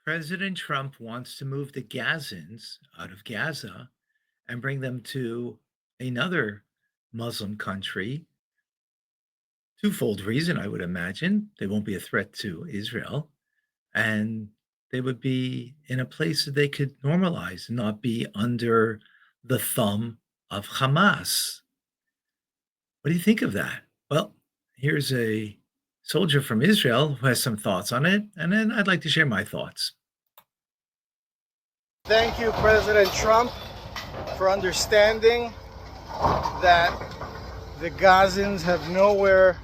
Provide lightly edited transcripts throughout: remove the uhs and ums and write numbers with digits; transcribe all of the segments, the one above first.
President Trump wants to move the Gazans out of Gaza and bring them to another Muslim country. Twofold reason, I would imagine. They won't be a threat to Israel, and they would be in a place that they could normalize and not be under the thumb of Hamas. What do you think of that? Well, here's a soldier from Israel who has some thoughts on it, and then I'd like to share my thoughts. Thank you, President Trump, for understanding that the Gazans have nowhere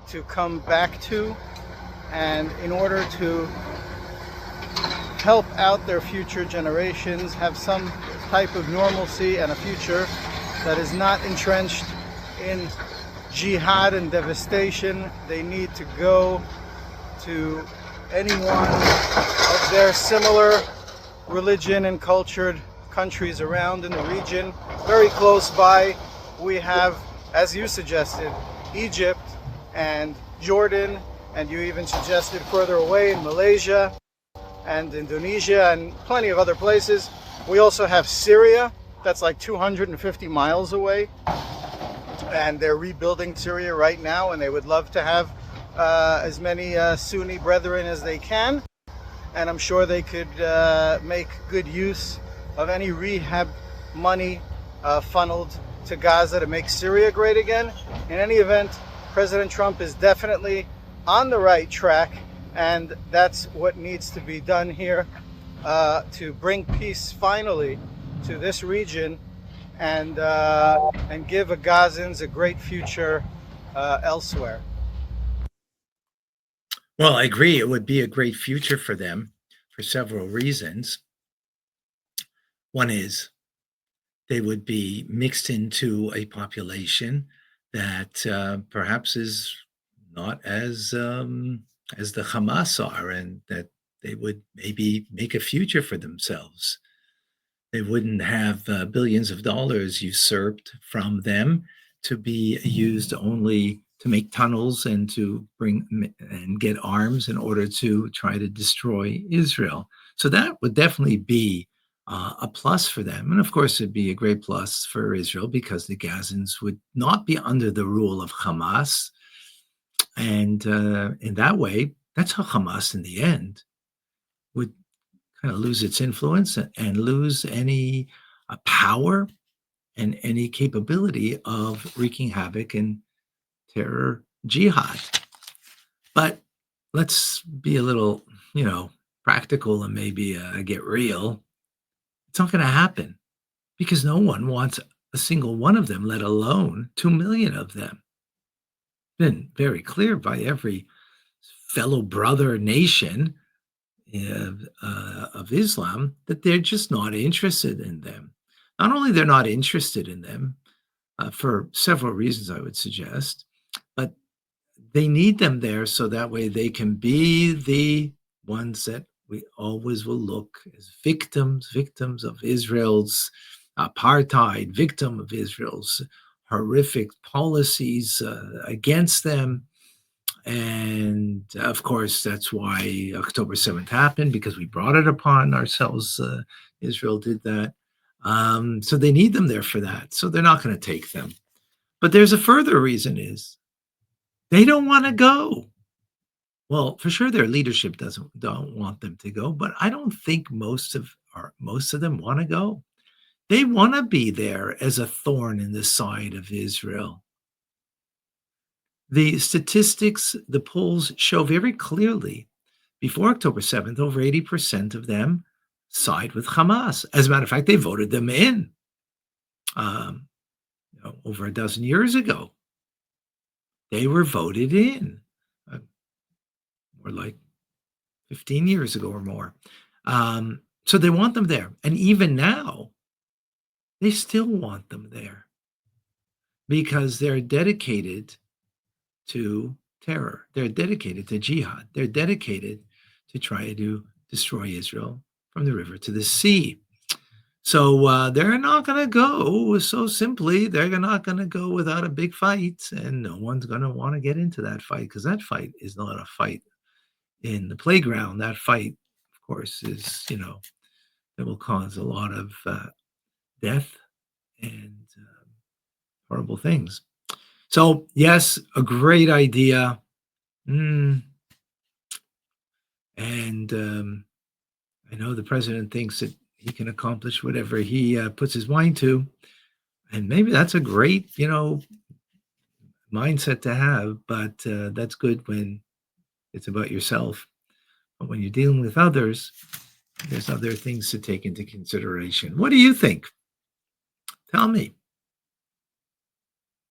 to come back to, and in order to help out their future generations, have some type of normalcy and a future that is not entrenched in jihad and devastation, they need to go to anyone of their similar religion and cultured countries around in the region. Very close by, we have, as you suggested, Egypt and Jordan, and you even suggested further away in Malaysia and Indonesia and plenty of other places. We also have Syria, that's like 250 miles away, and they're rebuilding Syria right now, and they would love to have as many Sunni brethren as they can. And I'm sure they could make good use of any rehab money funneled to Gaza to make Syria great again. In any event, President Trump is definitely on the right track, and that's what needs to be done here to bring peace finally to this region and give the Gazans a great future elsewhere. Well, I agree. It would be a great future for them for several reasons. One is they would be mixed into a population that perhaps is not as the Hamas are, and that they would maybe make a future for themselves. They wouldn't have billions of dollars usurped from them to be used only to make tunnels and to bring and get arms in order to try to destroy Israel. So that would definitely be a plus for them. And of course, it'd be a great plus for Israel because the Gazans would not be under the rule of Hamas. And in that way, that's how Hamas in the end would kind of lose its influence and lose any power and any capability of wreaking havoc and terror jihad. But let's be a little, practical and maybe get real. It's not going to happen because no one wants a single one of them, let alone 2 million of them. Been very clear by every fellow brother nation of Islam that they're just not interested in them. Not only they're not interested in them for several reasons, I would suggest, but they need them there so that way they can be the ones that we always will look as victims of Israel's apartheid, victim of Israel's horrific policies against them. And of course, that's why October 7th happened, because we brought it upon ourselves. Israel did that. So they need them there for that. So they're not going to take them. But there's a further reason is they don't want to go. Well, for sure, their leadership don't want them to go, but I don't think most of them want to go. They want to be there as a thorn in the side of Israel. The statistics, the polls show very clearly before October 7th, over 80% of them side with Hamas. As a matter of fact, they voted them in over a dozen years ago. They were voted in more like 15 years ago or more. So they want them there. And even now, they still want them there because they're dedicated to terror. They're dedicated to jihad. They're dedicated to try to destroy Israel from the river to the sea. So they're not going to go so simply. They're not going to go without a big fight, and no one's going to want to get into that fight because that fight is not a fight in the playground. That fight, of course, is, that will cause a lot of death and horrible things. So, yes, a great idea. And I know the president thinks that he can accomplish whatever he puts his mind to. And maybe that's a great, mindset to have. But that's good when it's about yourself. But when you're dealing with others, there's other things to take into consideration. What do you think? Tell me.